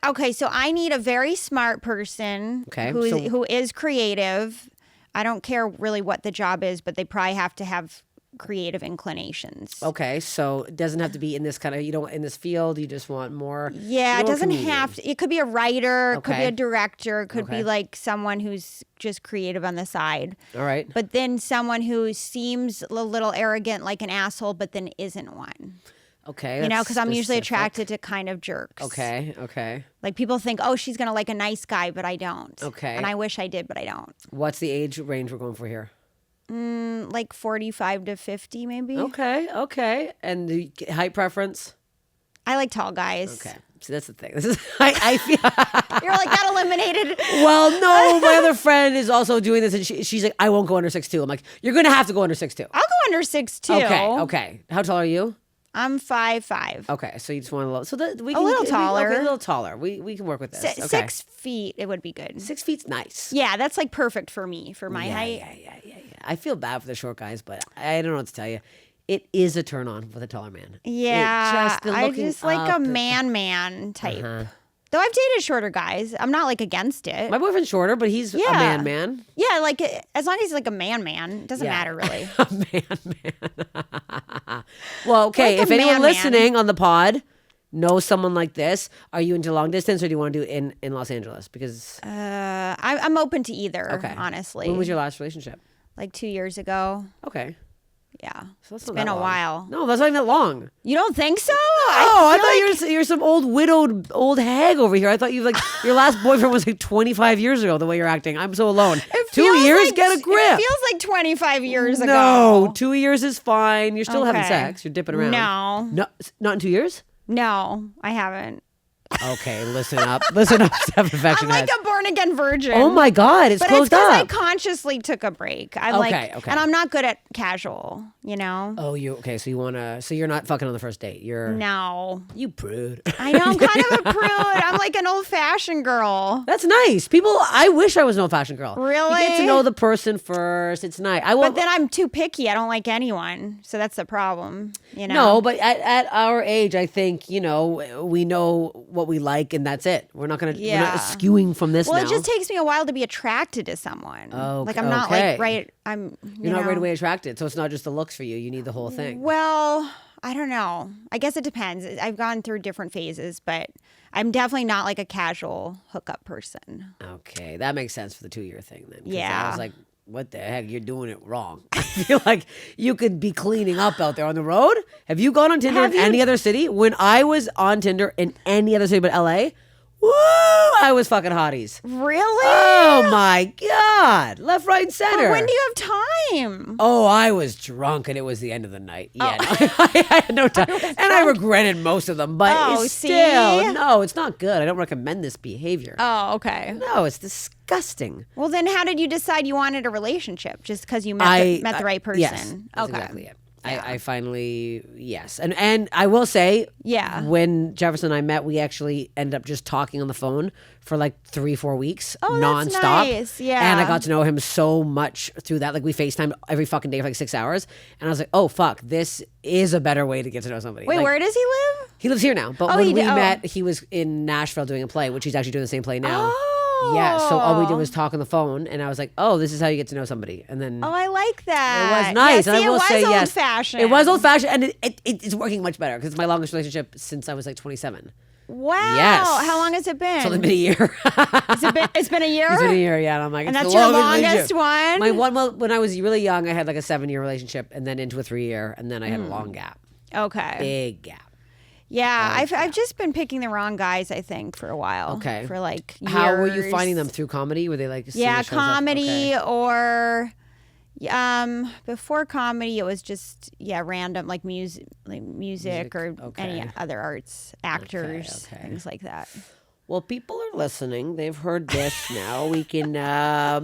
Okay, so I need a very smart person Okay, who is creative. I don't care really what the job is, but they probably have to have creative inclinations. Okay, so it doesn't have to be in this kind of, you don't in this field. You just want more. Yeah, it doesn't have to. It could be a writer, it could be Okay. a director, it could Okay. be like someone who's just creative on the side. All right. But then someone who seems a little arrogant, like an asshole, but then isn't one. Okay. You know, that's because I'm usually specific. attracted to kind of jerks. Okay. Okay. Like people think, oh, she's going to like a nice guy, but I don't. Okay. And I wish I did, but I don't. What's the age range we're going for here? Like 45 to 50, maybe. Okay. Okay. And the height preference? I like tall guys. Okay. See, that's the thing. This is I feel. You're like, that eliminated. Well, no, my other friend is also doing this, and she's like, I won't go under 6'2". I'm like, you're gonna have to go under 6'2". I'll go under 6'2". Okay. Okay. How tall are you? I'm 5'5". Okay, so you just want a little. So that we A can little okay, taller. a little taller. We can work with this. Okay. 6 feet, it would be good. 6 feet's nice. Yeah, that's like perfect for me, for my height. Yeah. I feel bad for the short guys, but I don't know what to tell you. It is a turn on with a taller man. Yeah, the I looking just like up, a man type. Uh-huh. Though I've dated shorter guys. I'm not like against it. My boyfriend's shorter, but he's Yeah. a man. Yeah, like as long as he's like a man, it doesn't Yeah. matter really. A man. Well, okay. Like a If anyone man. listening on the pod knows someone like this, are you into long distance or do you want to do it in Los Angeles? Because I'm open to either, okay, honestly. when was your last relationship? Like 2 years ago. Okay, Yeah. so that's It's not been that a long. while. No, that's not even that long. You don't think so? Oh, I feel like- thought you're some old widowed old hag over here. I thought you like your last boyfriend was like 25 years ago. The way you're acting, I'm so alone. It 2 feels years, like- get a grip. It feels like 25 years ago. No, 2 years is fine. You're still having Okay. sex. You're dipping around. No. Not in 2 years. No, I haven't. Okay, listen up, Steph Infection I'm like heads. a born again virgin. Oh my God, it's But it's closed because I up. consciously took a break. I'm Okay, like, okay. and I'm not good at casual, you know? Oh, so you wanna? So you're not fucking on the first date. You're No. you prude. I know, I'm kind of a prude. I'm like an old fashioned girl. That's nice. People, I wish I was an old fashioned girl. Really? You get to know the person first. It's nice. I But won't. then I'm too picky. I don't like anyone. So that's the problem, you know? No, but at our age, I think we know what we like, and that's it. We're not gonna. We're Yeah. not skewing from this Well, now. it just takes me a while to be attracted to someone. Oh, like I'm not okay. like right. I'm. You're not know. right away attracted, so it's not just the looks for you. You need the whole thing. Well, I don't know. I guess it depends. I've gone through different phases, but I'm definitely not like a casual hookup person. Okay, that makes sense for the 2 year thing then. 'Cause I Yeah. was like, what the heck? You're doing it wrong. I feel like you could be cleaning up out there on the road. Have you gone on Tinder Have in you- any other city? When I was on Tinder in any other city but LA, woo, I was fucking hotties. Really? Oh my God. Left, right, and center. But when do you have time? Oh, I was drunk and it was the end of the night. Yeah, Oh. no, I had no time. And I regretted most of them, but Oh, it's see? still, no, it's not good. I don't recommend this behavior. Oh, okay. No, it's disgusting. Well, then how did you decide you wanted a relationship? Just because you met the right person? Yes, that's okay. exactly it. I finally, yes. And I will say, Yeah. when Jefferson and I met, we actually ended up just talking on the phone for like 3-4 weeks, Oh, that's nonstop. nice. Yeah. And I got to know him so much through that. Like we FaceTimed every fucking day for like 6 hours. And I was like, oh, fuck, this is a better way to get to know somebody. Wait, Like, where does he live? he lives here now. But Oh, when he we did- oh. met, he was in Nashville doing a play, which he's actually doing the same play now. Oh. Yeah, so all we did was talk on the phone, and I was like, "Oh, this is how you get to know somebody." And then Oh, I like that. it was nice. Yeah, and see, I will it was say, yes, old-fashioned. it was old-fashioned, and it's working much better because it's my longest relationship since I was like 27. Wow. Yes. How long has it been? It's only been a year. It's been a year? It's been a year, yeah. And I'm like, And it's that's the your longest longest relationship. one? My one, well, when I was really young, I had like a 7-year relationship, and then into a 3-year, and then I had a long gap, Okay. big gap. Yeah, I've just been picking the wrong guys, I think, for a while. Okay. For like years. How were you finding them through comedy? Were they like Yeah, seeing shows up? comedy Okay. or before comedy it was just random like music or any okay. other arts, actors, okay. things like that. Well, people are listening. They've heard this now. We can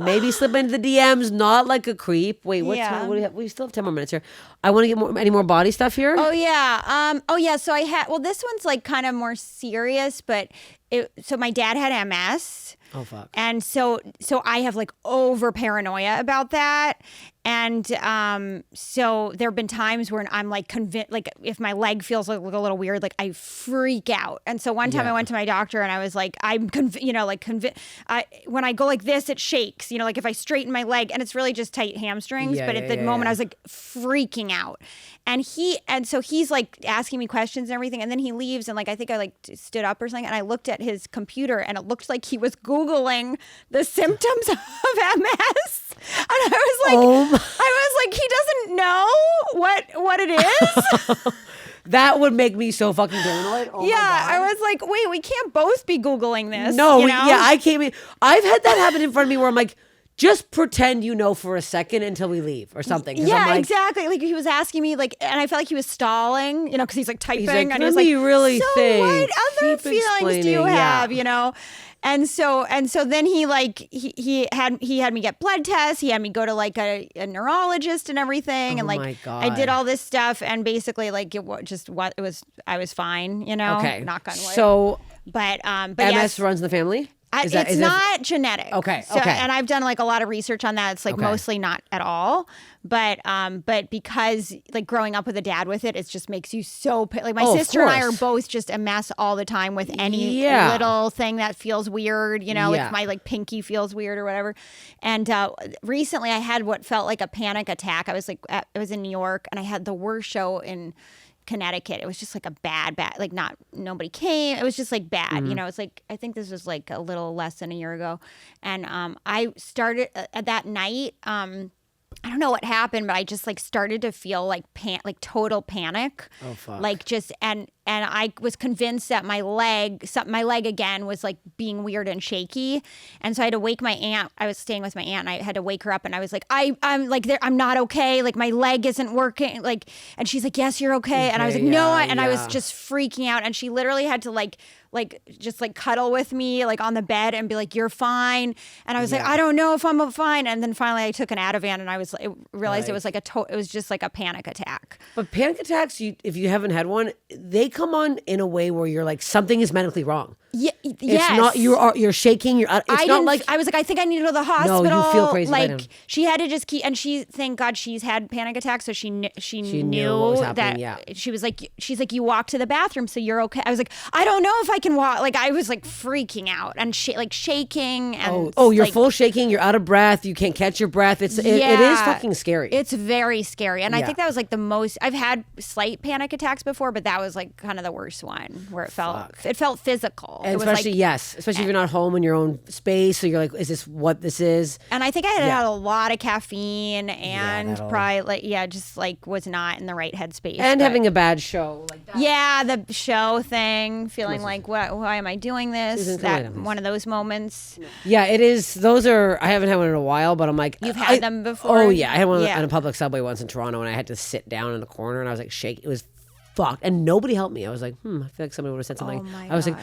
maybe slip into the DMs, not like a creep. Wait, what Yeah. time? What do we have? We still have 10 more minutes here. I want to get any more body stuff here. Oh yeah. So I had this one's like kind of more serious, but so my dad had MS. Oh, fuck. And so I have like over paranoia about that. And so there have been times where I'm like convinced, like if my leg feels like a little weird, like I freak out. And so one time I went to my doctor and I was like, when I go like this, it shakes, like if I straighten my leg, and it's really just tight hamstrings. But at the moment I was like freaking out. And so he's like asking me questions and everything. And then he leaves. And like, I think I like stood up or something. And I looked at his computer and it looked like he was Googling the symptoms of MS. And I was like, he doesn't know what it is. That would make me so fucking paranoid. Oh yeah, my God. I was like, wait, we can't both be Googling this. No, I can't. I've had that happen in front of me where I'm like, just pretend for a second until we leave or something. Yeah, exactly. Like he was asking me, like, and I felt like he was stalling, because he's like typing, and he was like, really so think. what other Keep feelings do you have, yeah. And so then he had me get blood tests. He had me go to like a neurologist and everything, and like my God. I did all this stuff, and basically like I was fine, Okay. knock on wood. So, but MS yes, runs in the family? It's not genetic. Okay. So, okay. And I've done like a lot of research on that. It's like mostly not at all. But because like growing up with a dad with it, it just makes you so like my sister and I are both just a mess all the time with any little thing that feels weird. Like my like pinky feels weird or whatever. And recently I had what felt like a panic attack. I was in New York and I had the worst show in Connecticut. It was just like a bad, like nobody came. It was just like bad. It's like, I think this was like a little less than a year ago. And I started that night. I don't know what happened, but I just like started to feel like total panic. Oh fuck. Like just, and I was convinced that my leg again was like being weird and shaky. And so I had to wake my aunt. I was staying with my aunt and I had to wake her up and I was like, I'm like, I'm not okay. Like my leg isn't working. Like, and she's like, yes, you're okay. And I was like, no. And I was just freaking out. And she literally had to just cuddle with me like on the bed and be like, you're fine. And I was like, I don't know if I'm fine. And then finally I took an Ativan and I realized it was like it was just like a panic attack. But panic attacks, if you haven't had one, they come on in a way where you're like, something is medically wrong. Yeah, it's not you're shaking. It's not like I was like, I think I need to go to the hospital. No, you feel crazy. Like she had to just keep, and thank God she's had panic attacks, so she knew what was happening, that. yeah. She's like, you walk to the bathroom, so you're okay. I was like, I don't know if I can walk. Like I was like freaking out and shaking and you're full shaking. You're out of breath. You can't catch your breath. It is fucking scary. It's very scary, and I think that was like the most. I've had slight panic attacks before, but that was like kind of the worst one where it felt physical. And it was especially especially if you're not home in your own space, so you're like, is this what this is? And I think I had a lot of caffeine and probably just like was not in the right headspace. And having a bad show like that. Yeah, the show thing, feeling like, why am I doing this? That one of those moments. Yeah, it is. Those are, I haven't had one in a while, but I'm like. You've had them before? Oh yeah, I had one on a public subway once in Toronto and I had to sit down in the corner and I was like shaking. It was fucked and nobody helped me. I was like, I feel like somebody would have said something. I was like,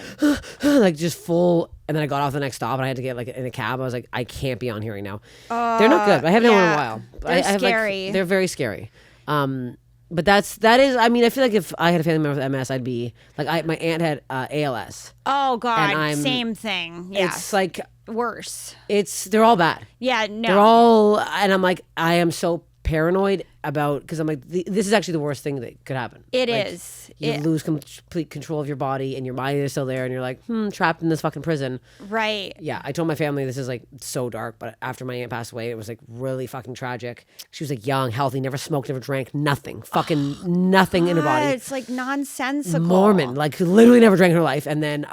like just full. And then I got off the next stop and I had to get like in a cab. I was like, I can't be on here right now. They're not good. I haven't had one in a while. They're scary. They're very scary. But that is. I mean, I feel like if I had a family member with MS, I'd be like, my aunt had ALS. Oh God, same thing. Yeah, it's like worse. They're all bad. Yeah, no. They're all, and I'm like, I am so paranoid about, because I'm like, this is actually the worst thing that could happen. It is. You lose complete control of your body and your mind is still there and you're like, trapped in this fucking prison. Right. Yeah, I told my family this is like so dark, but after my aunt passed away, it was like really fucking tragic. She was like young, healthy, never smoked, never drank, nothing. Fucking nothing in her body. It's like nonsensical. Mormon, like literally never drank in her life. And then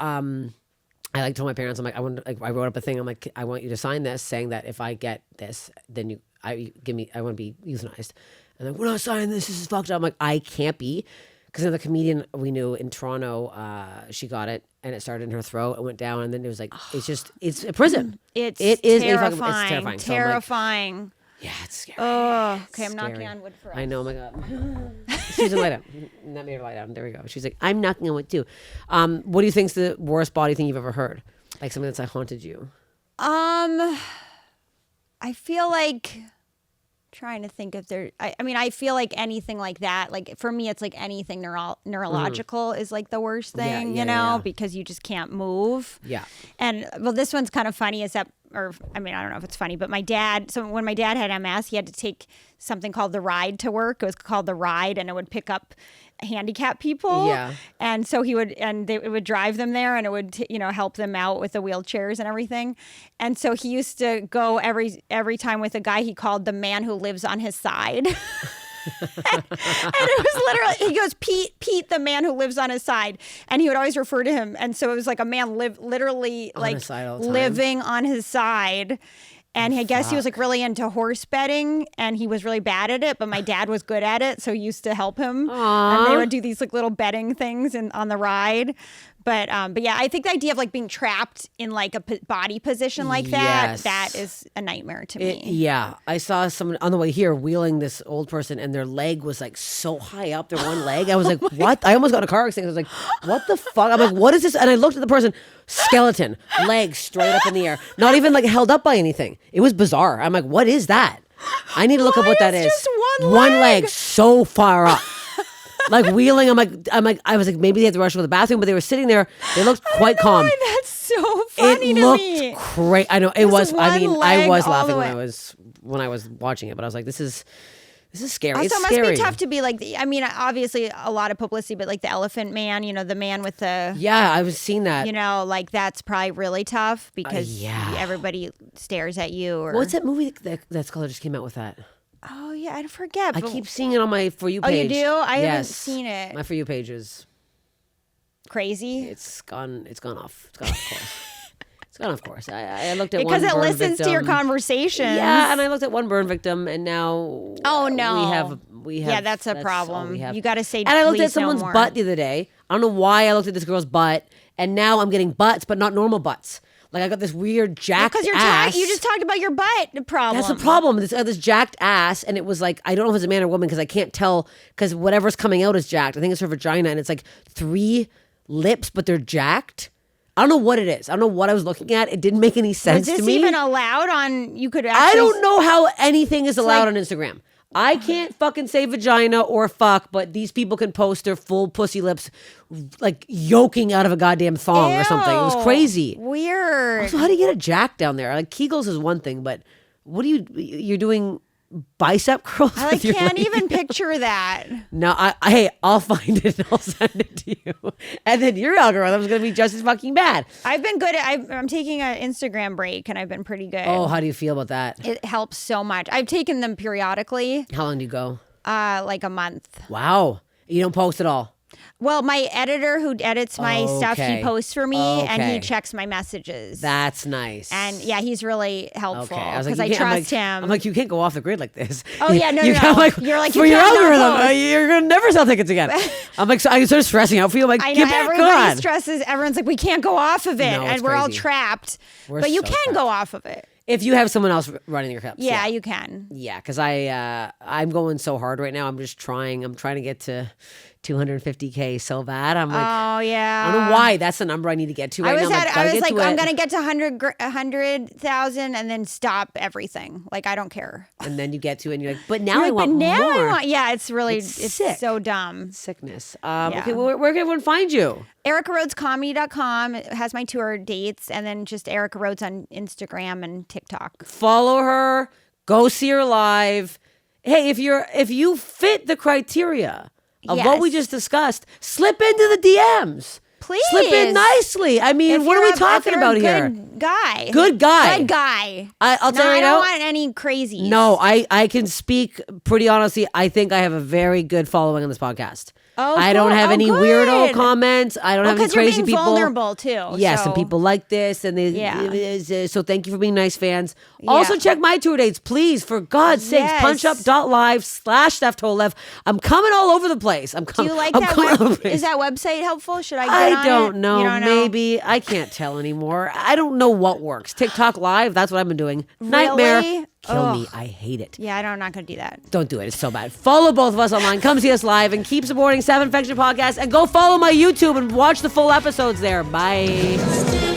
I told my parents, I'm like, I wrote up a thing. I'm like, I want you to sign this saying that if I get this, then I want to be euthanized. And then, we're not signing this. This is fucked up. I'm like, I can't be. Because another comedian we knew in Toronto, she got it and it started in her throat and went down. And then it was like, it's a prison. It is terrifying. terrifying. Terrifying. So yeah, it's scary. Oh, okay. I'm Scary. knocking on wood for us. I know, oh my God. She's a lie down. That made her lie down. There we go. She's like, I'm knocking on wood too. What do you think's the worst body thing you've ever heard? Like something that's like haunted you? I feel like trying to think if there. I mean, I feel like anything like that. Like for me, it's like anything neurological is like the worst thing, because you just can't move. Yeah. And well, this one's kind of funny. Is that or I mean, I don't know if it's funny, but my dad, so when my dad had MS, he had to take something called the Ride to work. It was called the Ride, and it would pick up handicapped people. Yeah. And so it would drive them there, and it would, help them out with the wheelchairs and everything. And so he used to go every time with a guy he called the man who lives on his side. And it was literally, he goes, Pete, the man who lives on his side. And he would always refer to him. And so it was like a man literally like living on his side. And I guess he was like really into horse betting, and he was really bad at it, but my dad was good at it. So he used to help him. Aww. And they would do these like little betting things on the ride. But yeah, I think the idea of like being trapped in like a body position like that, that is a nightmare to me. Yeah. I saw someone on the way here wheeling this old person, and their leg was like so high up, their one leg. I was like, what? I almost got in a car accident. I was like, what the fuck? I'm like, what is this? And I looked at the person, skeleton, legs straight up in the air, not even like held up by anything. It was bizarre. I'm like, what is that? I need to look up what that is. Just one leg so far up. Like wheeling, I was like, maybe they had to rush to the bathroom, but they were sitting there. They looked quite calm. That's so funny it to me. It looked great. I know it was. I mean, I was laughing way. when I was watching it, but I was like, this is scary. Also, it's it must scary. be tough to be like, I mean, obviously a lot of publicity, but like the elephant man, the man with the. Yeah, I was seeing that. Like that's probably really tough because everybody stares at you. Or what's that movie that Scholar just came out with that? Oh yeah, I forget. I keep seeing it on my For You page. Oh, you do? I haven't seen it. My For You page is crazy. It's gone off. It's gone off course. It's gone off course. I looked at because one it burn listens victim. to your conversations. Yeah, and I looked at one burn victim, and now oh no, we have yeah, that's a problem. You got to say. And I looked at please no someone's more. butt the other day. I don't know why I looked at this girl's butt, and now I'm getting butts, but not normal butts. Like I got this weird jacked because ass. You just talked about your butt problem. That's the problem. This jacked ass, and it was like, I don't know if it's a man or woman because I can't tell because whatever's coming out is jacked. I think it's her vagina, and it's like 3 lips, but they're jacked. I don't know what it is. I don't know what I was looking at. It didn't make any sense to me. Was this even allowed on? You could. Actually, I don't know how anything is allowed on Instagram. I can't fucking say vagina or fuck, but these people can post their full pussy lips like yoking out of a goddamn thong or something. It was crazy. Weird. Also, how do you get a jack down there? Like Kegels is one thing, but what you're doing bicep curls? I can't even picture that. No, hey, I'll find it and I'll send it to you. And then your algorithm is going to be just as fucking bad. I've been good at, I'm taking an Instagram break and I've been pretty good. Oh, how do you feel about that? It helps so much. I've taken them periodically. How long do you go? Like a month. Wow. You don't post at all? Well, my editor who edits my stuff, he posts for me and he checks my messages. That's nice. And yeah, he's really helpful because I trust him. I'm like, you can't go off the grid like this. Oh yeah, no. You're like, for your algorithm, you're gonna never sell tickets again. I'm like, so I started stressing out for you. I'm like, I know, get back everybody on. stresses. Everyone's like, we can't go off of it, No, and we're all trapped. But you can go off of it. If you have someone else running your cups. Yeah, you can. Yeah, because I'm going so hard right now. I'm just trying. I'm trying to get to 250K so bad. I'm like, oh yeah. I don't know why. That's the number I need to get to right now. I was like, I'm gonna get to 100,000 and then stop everything. Like I don't care. And then you get to it, and you're like, but now I want more. Yeah, it's really it's so dumb. Sickness. Okay, well, where can everyone find you? EricaRhodesComedy.com. It has my tour dates, and then just Erica Rhodes on Instagram and TikTok. Follow her. Go see her live. Hey, if you fit the criteria of what we just discussssed, slip into the DMs. Please. Slip in nicely. I mean, what are we talking about here? Good guy. Good guy. Good guy. I'll tell you right now. I don't want any crazies. No, I can speak pretty honestly. I think I have a very good following on this podcast. Oh, I don't have any weirdo comments. I don't have any crazy you're being people. Vulnerable too. Yes, so. and people like this, and so thank you for being nice fans. Also, check my tour dates, please. For God's sakes, punchup.live/Steph Tolev. I'm coming all over the place. Do you like that? Is that website helpful? Should I get on don't it? know. You don't know. Maybe I can't tell anymore. I don't know what works. TikTok Live. That's what I've been doing. Nightmare. Really? Kill me. I hate it. Yeah, I'm not going to do that. Don't do it. It's so bad. Follow both of us online. Come see us live and keep supporting Steph Infection Podcast. And go follow my YouTube and watch the full episodes there. Bye.